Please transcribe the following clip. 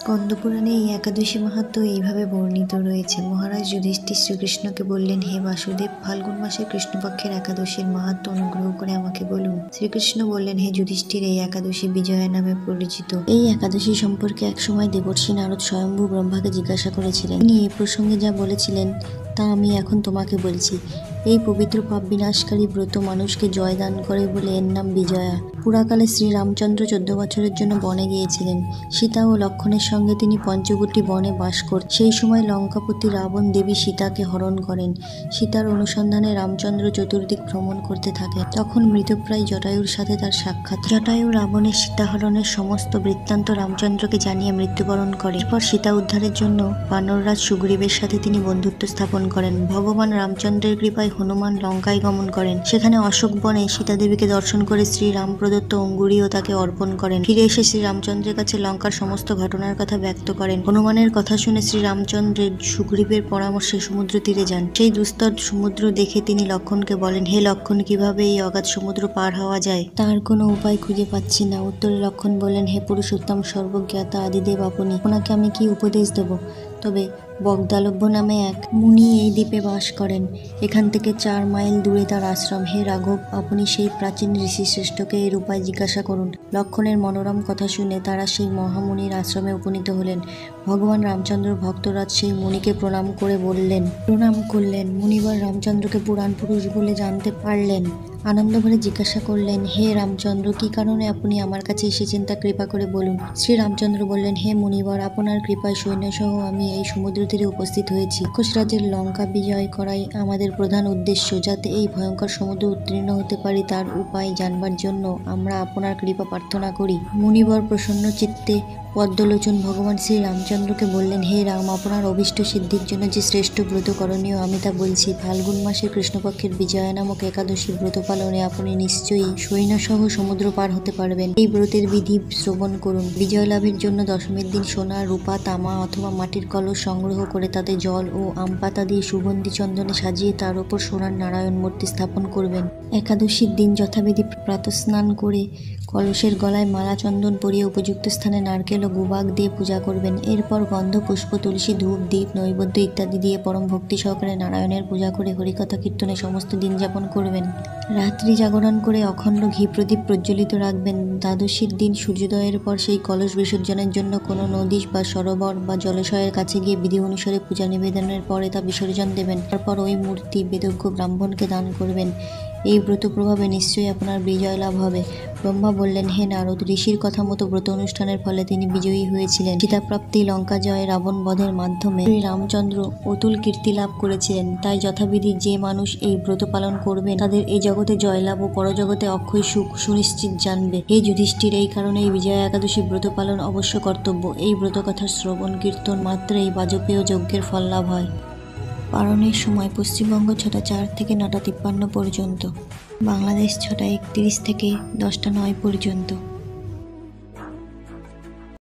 স্কন্দপুরাণে এই একাদশী মাহাত্ম্য এইভাবে বর্ণিত রয়েছে। মহারাজ যুধিষ্ঠির শ্রীকৃষ্ণকে বললেন, হে বাসুদেব, ফাল্গুন মাসের কৃষ্ণপক্ষের একাদশীর মাহাত্ম্য অনুগ্রহ করে আমাকে বলুন। শ্রীকৃষ্ণ বললেন, হে যুধিষ্ঠির, এই একাদশী বিজয়া নামে পরিচিত। এই একাদশী সম্পর্কে একসময় দেবর্ষি নারদ স্বয়ম্ভু ব্রহ্মাকে জিজ্ঞাসা করেছিলেন। তিনি এই প্রসঙ্গে যা বলেছিলেন তা আমি এখন তোমাকে বলছি। এই পবিত্র পাপ বিনাশকারী ব্রত মানুষকে জয় দান করে বলে এর নাম বিজয়া। পুরাকালে শ্রীরামচন্দ্র 14 বছরের জন্য বনে গিয়েছিলেন। সীতা ও লক্ষ্মণের সঙ্গে তিনি পঞ্চবটী বনে বাস করতেন। সেই সময় লঙ্কাপতি রাবণ দেবী সীতাকে হরণ করেন। সীতার অনুসন্ধানে রামচন্দ্র চতুর্দিক ভ্রমণ করতে থাকে। তখন মৃতপ্রায় জটায়ুর সাথে তার সাক্ষাৎ। জটায়ু রাবণের সীতাহরণের সমস্ত বৃত্তান্ত রামচন্দ্রকে জানিয়ে মৃত্যুবরণ করে। এরপর সীতা উদ্ধারের জন্য বানররাজ সুগ্রীবের সাথে তিনি বন্ধুত্ব স্থাপন করেন। ভগবান রামচন্দ্রের কৃপায় হনুমান লঙ্কায় গমন করেন। সেখানে অশোক বনে সীতাদেবীকে দর্শন করে শ্রীরাম প্রদত্ত অঙ্গুরীও তাকে অর্পণ করেন। ফিরে এসে শ্রীরামচন্দ্রের কাছে লঙ্কার সমস্ত ঘটনার কথা ব্যক্ত করেন। হনুমানের কথা শুনে শ্রীরামচন্দ্রের সুগ্রীবের পরামর্শে সমুদ্র তীরে যান। সেই দুস্তর সমুদ্র দেখে তিনি লক্ষ্মণকে বলেন, হে লক্ষ্মণ, কিভাবে এই অগাধ সমুদ্র পার হওয়া যায়? তার কোনো উপায় খুঁজে পাচ্ছি না। উত্তরে লক্ষ্মণ বললেন, হে পুরুষোত্তম সর্বজ্ঞাতা আদিদেব আপনি, আপনাকে আমি কি উপদেশ দেব? তবে বগদালভ্য নামে এক মুনি এই দ্বীপে বাস করেন। এখান থেকে 4 মাইল দূরে তার আশ্রম। হে রাঘব, আপনি সেই প্রাচীন ঋষিশ্রেষ্ঠকে এর উপায় জিজ্ঞাসা করুন। লক্ষ্মণের মনোরম কথা শুনে তারা সেই মহামুনির আশ্রমে উপনীত হলেন। ভগবান রামচন্দ্র ভক্তরাজ সেই মুনিকে প্রণাম করলেন। মুনিবর রামচন্দ্রকে পুরাণ পুরুষ বলে জানতে পারলেন। আনন্দ ভরে জিজ্ঞাসা করলেন, হে রামচন্দ্র, কি কারণে আপনি আমার কাছে এসেছেন তা কৃপা করে বলুন। শ্রী রামচন্দ্র বললেন, হে মুনিবর, আপনার কৃপায় সৈন্যসহ আমি এই সমুদ্র তীরে উপস্থিত হয়েছি। রাক্ষস রাজ্যের লঙ্কা বিজয় করাই আমাদের প্রধান উদ্দেশ্য। যাতে এই ভয়ঙ্কর সমুদ্র উত্তীর্ণ হতে পারি তার উপায় জানবার জন্য আমরা আপনার কৃপা প্রার্থনা করি। মুনিবর প্রসন্ন চিত্তে পদ্মলোচন ভগবান শ্রী রামচন্দ্রকে বললেন, হে রাম, আপনার অভীষ্ট সিদ্ধির জন্য যে শ্রেষ্ঠ ব্রত করণীয় আমি তা বলছি। ফাল্গুন মাসের কৃষ্ণপক্ষের বিজয়া নামক একাদশী ব্রত পালনে আপনি নিশ্চয়ই সৈন্যসহ সমুদ্র পার হতে পারবেন। এই ব্রতের বিধি শ্রবণ করুন। বিজয় লাভের জন্য দশমীর দিন সোনা, রূপা, তামা অথবা মাটির কলস সংগ্রহ করে তাতে জল ও আম পাতা দিয়ে সুগন্ধি চন্দনে সাজিয়ে তার উপর সোনার নারায়ণ মূর্তি স্থাপন করবেন। একাদশীর দিন যথাবিধি প্রাতঃস্নান করে কলসের গলায় মালা চন্দন পরিয়ে উপযুক্ত স্থানে নারকেল ও গুবাক দিয়ে পূজা করবেন। এরপর গন্ধ, পুষ্প, তুলসী, ধূপ, দীপ, নৈবেদ্য ইত্যাদি দিয়ে পরম ভক্তি সহকারে নারায়ণের পূজা করে হরিকথা কীর্তনে সমস্ত দিন যাপন করবেন। রাত্রি জাগরণ করে অখণ্ড ঘি প্রদীপ প্রজ্বলিত রাখবেন। দ্বাদশীর দিন সূর্যোদয়ের পর সেই কলস বিসর্জনের জন্য কোনো নদী বা সরোবর বা জলাশয়ের কাছে গিয়ে বিধি অনুসারে পূজা নিবেদনের পরে তা বিসর্জন দেবেন। তারপর ওই মূর্তি বেদজ্ঞ ব্রাহ্মণকে দান করবেন। এই ব্রত প্রভাবে নিশ্চয়ই আপনার বিজয় লাভ হবে। ব্রহ্মা বললেন, হে নারদ, ঋষির কথা মতো ব্রত অনুষ্ঠানের ফলে তিনি বিজয়ী হয়েছিলেন। সীতাপ্রাপ্তি, লঙ্কা জয়, রাবণ বধের মাধ্যমে শ্রী রামচন্দ্র অতুল কীর্তি লাভ করেছিলেন। তাই যথাবিধি যে মানুষ এই ব্রত পালন করবেন তাদের এই জগতে জয়লাভ ও পরজগতে অক্ষয় সুখ সুনিশ্চিত জানবে। হে যুধিষ্ঠির, এই কারণে এই বিজয়া একাদশী ব্রত পালন অবশ্য কর্তব্য। এই ব্রত কথার শ্রবণ কীর্তন মাত্রেই বাজপেয় যজ্ঞের ফল লাভ হয়। পালনের সময় পশ্চিমবঙ্গ 6টা 4 থেকে 9টা 53 পর্যন্ত, বাংলাদেশ 6টা 31 থেকে 10টা 9 পর্যন্ত।